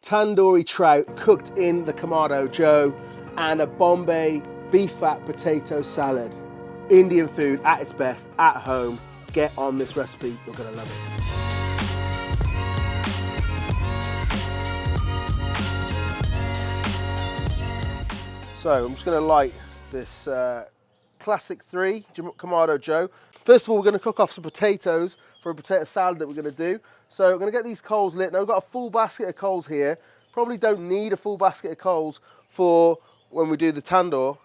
tandoori trout cooked in the Kamado Joe, and a Bombay beef fat potato salad. Indian food at its best, at home. Get on this recipe, you're gonna love it. So I'm just gonna light this classic 3 Kamado Joe. First of all, we're gonna cook off some potatoes for a potato salad that we're gonna do. So I'm gonna get these coals lit. Now we've got a full basket of coals here. Probably don't need a full basket of coals for when we do the tandoor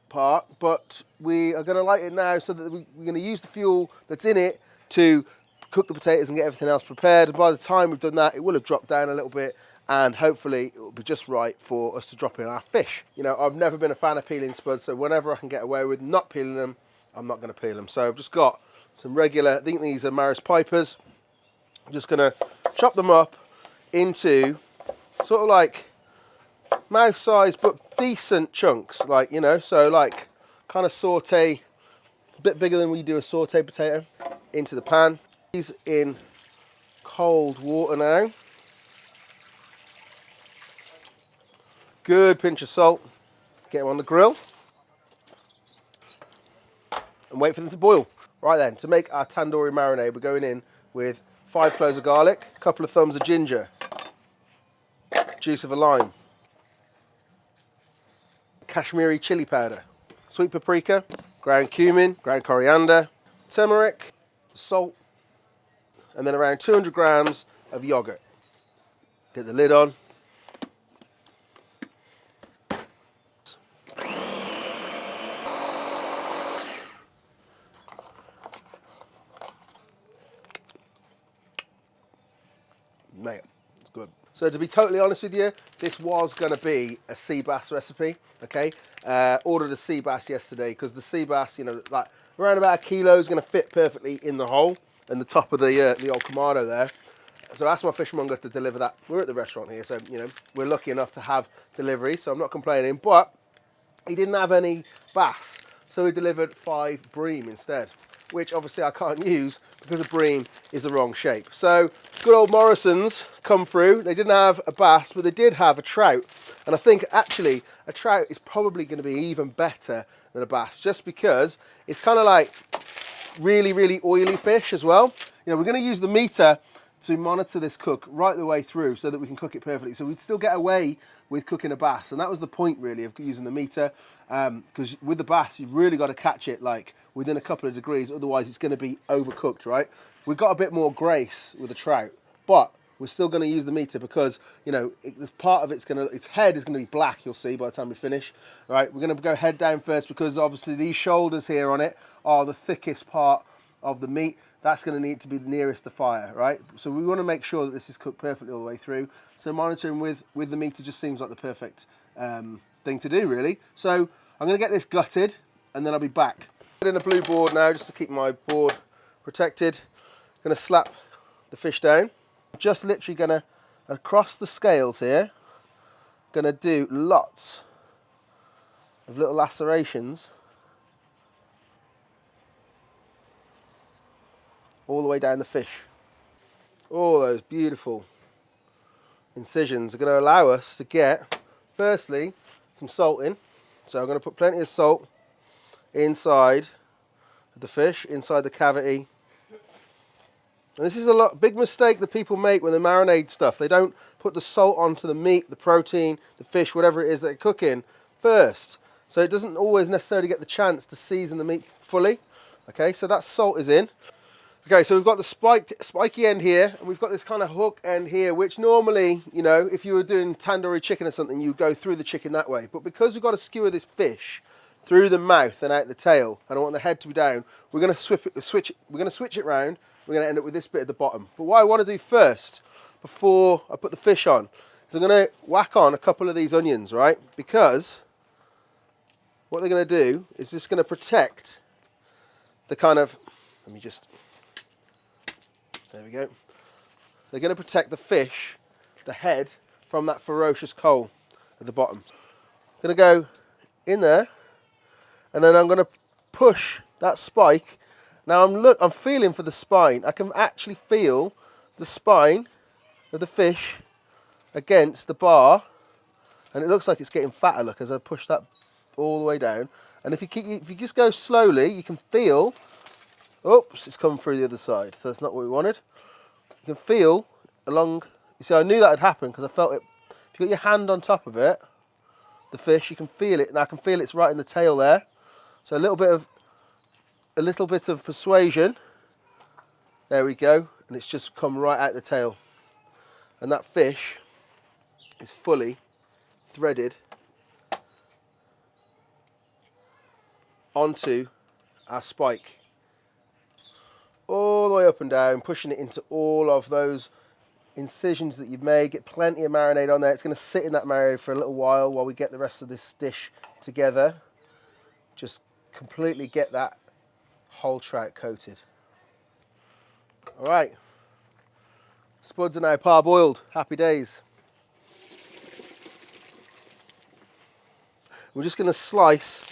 part, but we are gonna light it now so that we're gonna use the fuel that's in it to cook the potatoes and get everything else prepared. And by the time we've done that, it will have dropped down a little bit, and hopefully it will be just right for us to drop in our fish. You know, I've never been a fan of peeling spuds, so whenever I can get away with not peeling them, I'm not gonna peel them. So I've just got some regular, I think these are Maris Pipers. I'm just gonna chop them up into sort of like mouth size but decent chunks, like, you know, so like kind of saute, a bit bigger than we do a saute potato, into the pan. These in cold water now. Good pinch of salt. Get them on the grill and wait for them to boil. Right then, to make our tandoori marinade, we're going in with 5 cloves of garlic, a couple of thumbs of ginger, juice of a lime, Kashmiri chili powder, sweet paprika, ground cumin, ground coriander, turmeric, salt, and then around 200 grams of yogurt. Get the lid on. Mate, it's good. So to be totally honest with you, this was going to be a sea bass recipe, okay? Ordered a sea bass yesterday because the sea bass, you know, like around about a kilo is going to fit perfectly in the hole and the top of the old Kamado there. So I asked my fishmonger to deliver that. We're at the restaurant here, so, you know, we're lucky enough to have delivery, so I'm not complaining, but he didn't have any bass, so he delivered 5 bream instead, which obviously I can't use because a bream is the wrong shape. So good old Morrison's come through. They didn't have a bass, but they did have a trout. And I think actually a trout is probably going to be even better than a bass, just because it's kind of like really, really oily fish as well. You know, we're going to use the meter to monitor this cook right the way through so that we can cook it perfectly. So we'd still get away with cooking a bass. And that was the point really of using the meter, because with the bass, you've really got to catch it like within a couple of degrees. Otherwise it's going to be overcooked, right? We've got a bit more grace with a trout, but we're still going to use the meter because, you know, part of its head is going to be black, you'll see by the time we finish. All right, we're going to go head down first because obviously these shoulders here on it are the thickest part of the meat. That's going to need to be nearest the fire, right? So we want to make sure that this is cooked perfectly all the way through. So monitoring with the meter just seems like the perfect thing to do, really. So I'm going to get this gutted and then I'll be back. Put in a blue board now just to keep my board protected. I'm going to slap the fish down. Just literally going to, across the scales here, going to do lots of little lacerations all the way down the fish. All those beautiful incisions are going to allow us to get, firstly, some salt in. So I'm going to put plenty of salt inside the fish, inside the cavity. And this is a big mistake that people make when they marinate stuff. They don't put the salt onto the meat, the protein, the fish, whatever it is that they're cooking first. So it doesn't always necessarily get the chance to season the meat fully. Okay, so that salt is in. Okay, so we've got the spiky end here, and we've got this kind of hook end here, which normally, you know, if you were doing tandoori chicken or something, you go through the chicken that way. But because we've got to skewer this fish through the mouth and out the tail, and I want the head to be down, we're going to switch it round. We're going to end up with this bit at the bottom. But what I want to do first, before I put the fish on, is I'm going to whack on a couple of these onions, right? Because what they're going to do is just going to protect the kind of, let me just, there we go. They're going to protect the fish, the head, from that ferocious coal at the bottom. I'm going to go in there, and then I'm going to push that spike. Now I'm feeling for the spine. I can actually feel the spine of the fish against the bar, and it looks like it's getting fatter. Look, as I push that all the way down, and if you just go slowly, you can feel. Oops, it's come through the other side, so that's not what we wanted. You can feel along. You see, I knew that would happen because I felt it. If you got your hand on top of it, the fish, you can feel it. Now I can feel it's right in the tail there. So a little bit of persuasion. There we go, and it's just come right out the tail. And that fish is fully threaded onto our spike. All the way up and down, pushing it into all of those incisions that you've made. Get plenty of marinade on there. It's going to sit in that marinade for a little while we get the rest of this dish together. Just completely get that whole trout coated. All right, spuds are now parboiled. Happy days. We're just going to slice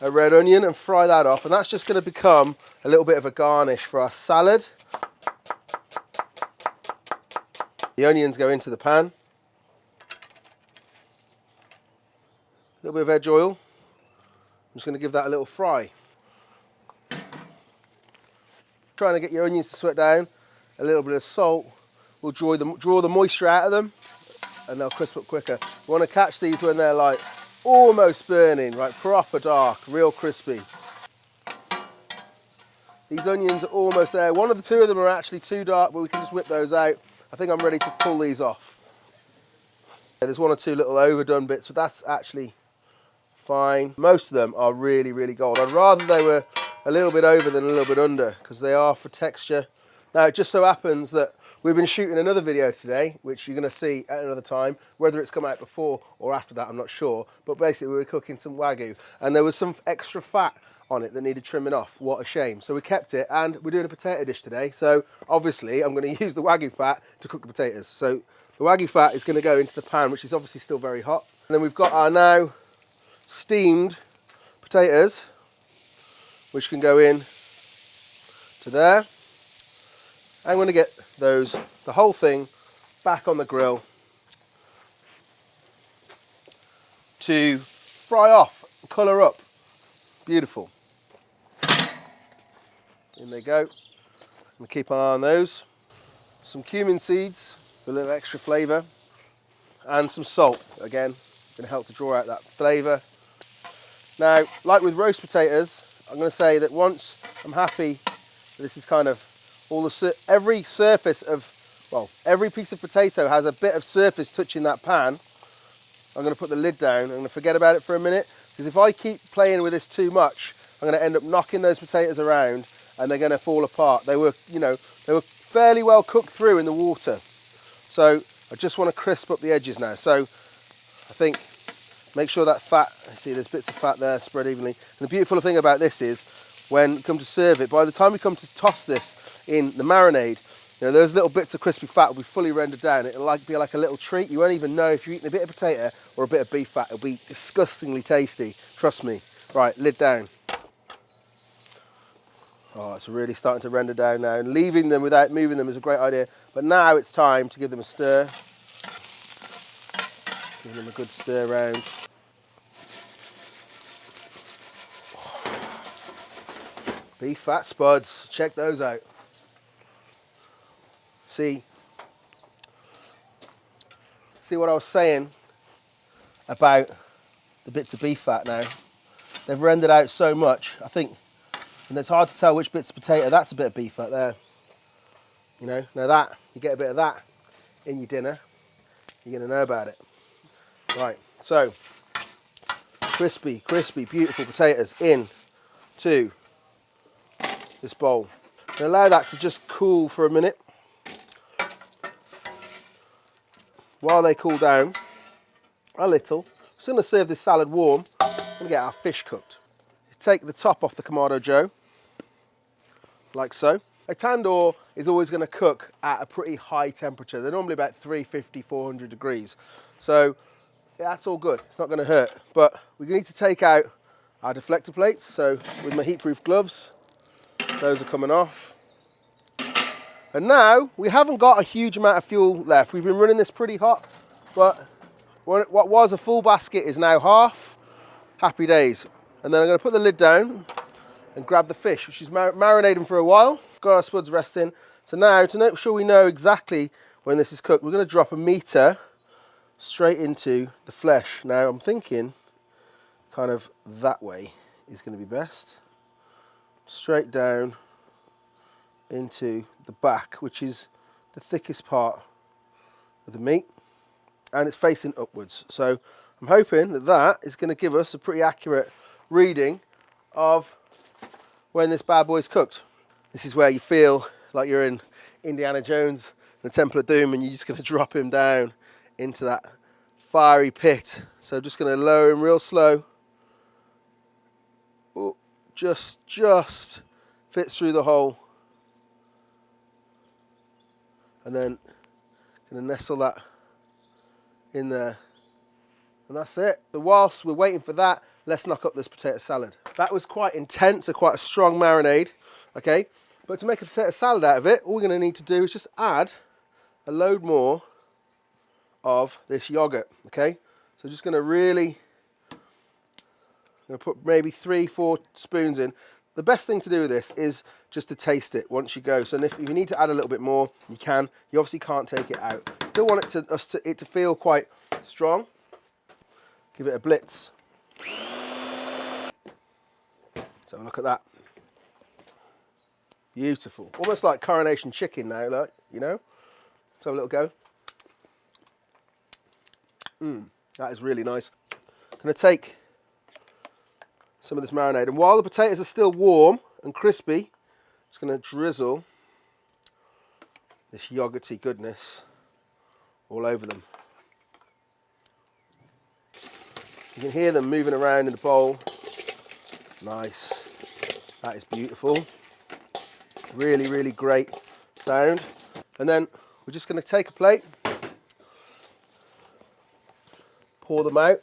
a red onion and fry that off, and that's just going to become a little bit of a garnish for our salad. The onions go into the pan. A little bit of veg oil. I'm just going to give that a little fry. Trying to get your onions to sweat down. A little bit of salt will draw the moisture out of them, and they'll crisp up quicker. You want to catch these when they're like almost burning, right, proper dark, real crispy. These onions are almost there. One of the two of them are actually too dark, but we can just whip those out. I think I'm ready to pull these off. There's one or two little overdone bits, but that's actually fine. Most of them are really, really gold. I'd rather they were a little bit over than a little bit under, because they are for texture. Now, it just so happens that we've been shooting another video today, which you're going to see at another time. Whether it's come out before or after that, I'm not sure. But basically, we were cooking some Wagyu, and there was some extra fat on it that needed trimming off. What a shame. So we kept it, and we're doing a potato dish today. So obviously, I'm going to use the Wagyu fat to cook the potatoes. So the Wagyu fat is going to go into the pan, which is obviously still very hot. And then we've got our now steamed potatoes, which can go in to there. I'm going to get the whole thing back on the grill to fry off, colour up. Beautiful. In they go. And keep an eye on those. Some cumin seeds for a little extra flavour. And some salt, again, going to help to draw out that flavour. Now, like with roast potatoes, I'm going to say that once I'm happy that this is kind of every surface of, well, every piece of potato has a bit of surface touching that pan, I'm going to put the lid down. I'm going to forget about it for a minute, because if I keep playing with this too much, I'm going to end up knocking those potatoes around and they're going to fall apart. They were, they were fairly well cooked through in the water. So I just want to crisp up the edges now. So I think, make sure that fat, see there's bits of fat there spread evenly. And the beautiful thing about this is, when we come to serve it, by the time we come to toss this in the marinade, those little bits of crispy fat will be fully rendered down. It'll be like a little treat. You won't even know if you're eating a bit of potato or a bit of beef fat. It'll be disgustingly tasty, trust me. Right, lid down. Oh, it's really starting to render down now. And leaving them without moving them is a great idea. But now it's time to give them a stir. Give them a good stir round. Beef fat spuds, check those out. See what I was saying about the bits of beef fat now? They've rendered out so much, I think, and it's hard to tell which bit's potato. That's a bit of beef fat there. Now that, you get a bit of that in your dinner, you're going to know about it. Right, so crispy, beautiful potatoes into this bowl. And allow that to just cool for a minute. While they cool down a little, I'm just going to serve this salad warm and get our fish cooked. Take the top off the Kamado Joe, like so. A tandoor is always going to cook at a pretty high temperature. They're normally about 350, 400 degrees. So that's all good. It's not going to hurt. But we need to take out our deflector plates. So with my heat-proof gloves, those are coming off. And now we haven't got a huge amount of fuel left. We've been running this pretty hot But what was a full basket is now half. Happy days. And then I'm going to put the lid down and grab the fish, which is marinating for a while. Got our spuds resting. So now, to make sure we know exactly when this is cooked, we're going to drop a meter straight into the flesh. Now, I'm thinking kind of that way is going to be best. Straight down into the back, which is the thickest part of the meat, and it's facing upwards. So I'm hoping that that is going to give us a pretty accurate reading of when this bad boy's cooked. This is where you feel like you're in Indiana Jones, the Temple of Doom, and you're just going to drop him down into that fiery pit. So I'm just going to lower him real slow. Oh, just fits through the hole. And then going to nestle that in there. And that's it. So whilst we're waiting for that, let's knock up this potato salad. That was quite intense, quite a strong marinade, okay? But to make a potato salad out of it, all we're going to need to do is just add a load more of this yogurt, okay? So just going to really, I'm going to put maybe 3-4 spoons in. The best thing to do with this is just to taste it once you go. So if you need to add a little bit more, you can. You obviously can't take it out. Still want it to feel quite strong. Give it a blitz. So look at that. Beautiful. Almost like coronation chicken now, like, you know? Let's have a little go. That is really nice. I'm going to take some of this marinade, and while the potatoes are still warm and crispy, I'm just going to drizzle this yogurty goodness all over them. You can hear them moving around in the bowl. Nice. That is beautiful. Really, really great sound. And then we're just going to take a plate, pour them out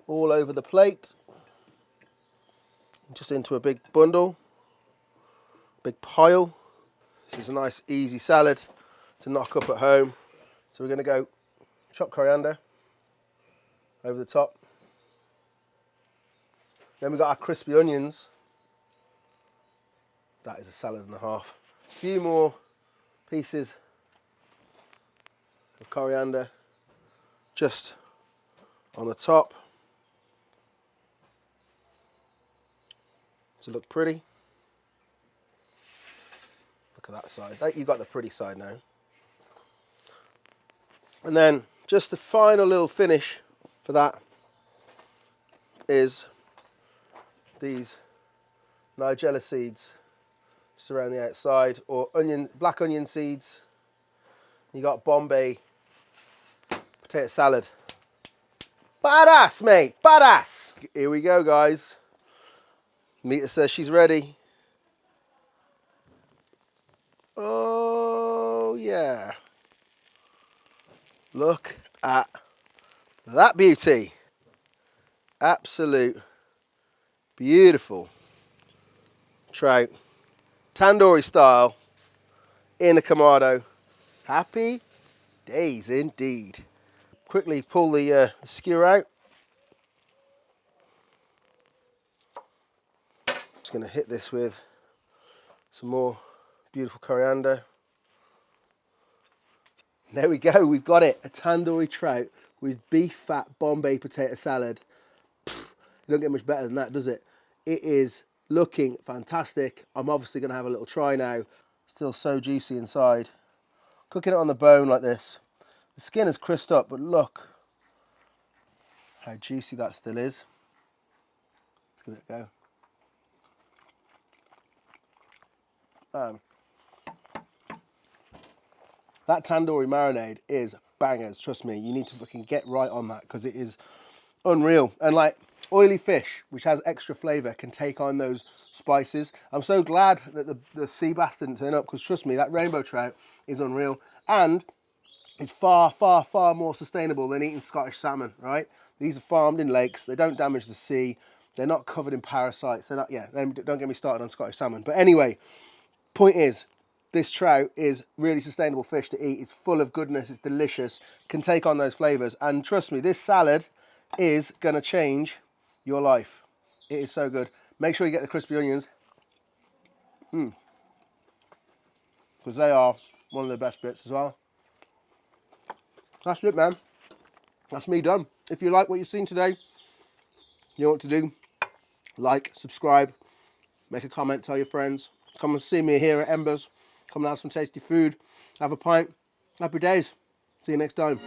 all over the plate, just into a big bundle, big pile. This is a nice easy salad to knock up at home. So we're going to go chopped coriander over the top. Then we've got our crispy onions. That is a salad and a half. A few more pieces of coriander just on the top to look pretty. Look at that side. You've got the pretty side now. And then just the final little finish for that is these nigella seeds just around the outside, or black onion seeds. You got Bombay potato salad. Badass, mate, badass. Here we go, guys. Mita says she's ready. Oh yeah. Look at that beauty. Absolute beautiful trout. Tandoori style in a Kamado. Happy days indeed. Quickly pull the skewer out. Just going to hit this with some more beautiful coriander. There we go, we've got it. A tandoori trout with beef fat Bombay potato salad. Pfft, you don't get much better than that, does it? It is looking fantastic. I'm obviously going to have a little try now. Still so juicy inside. Cooking it on the bone like this. The skin is crisped up, but look how juicy that still is. Let's give it a go. That tandoori marinade is bangers, trust me. You need to fucking get right on that because it is unreal. And like oily fish, which has extra flavour, can take on those spices. I'm so glad that the sea bass didn't turn up because trust me, that rainbow trout is unreal. And it's far, far, far more sustainable than eating Scottish salmon, right? These are farmed in lakes. They don't damage the sea. They're not covered in parasites. They're not, yeah, don't get me started on Scottish salmon. But anyway, point is, this trout is really sustainable fish to eat. It's full of goodness, it's delicious, can take on those flavours. And trust me, this salad is going to change your life. It is so good. Make sure you get the crispy onions. Because they are one of the best bits as well. That's it, man. That's me done. If you like what you've seen today, you know what to do. Like, subscribe, make a comment, tell your friends. Come and see me here at Embers. Come and have some tasty food. Have a pint. Happy days. See you next time.